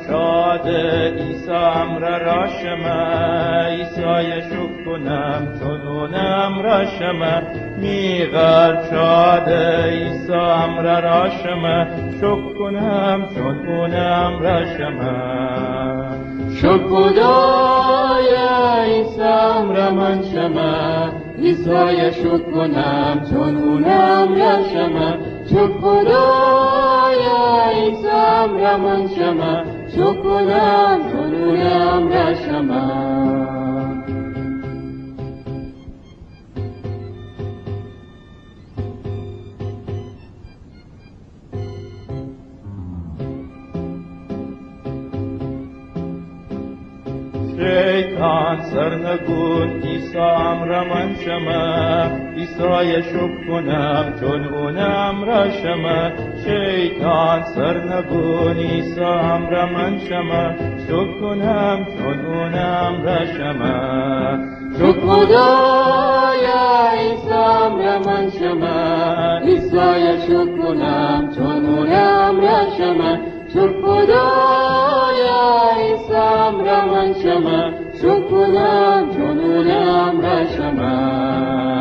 شاد عیسی امر راشمه عیسی شکر کنم چون اونم راشمه میغر شاد عیسی امر راشمه شکر کنم چون اونم راشمه شکر خدای عیسی امر من شمه عیسی شکر کنم چون اونم راشمه شکر خدای عیسی امر من شمه شکر کنم چون اونم راشمه شیطان سرنگون عیسی امر من شمه عیسی شکر کنم چون اونم راشمه شیطان سرنگون عیسی امر من شمه شکر کنم چون اونم راشمه شکر خدای عیسی امر من شمه عیسی شکر کنم چون اونم راشمه شکر خدای عیسی امر من شمه شکر کنم چون اونم راشمه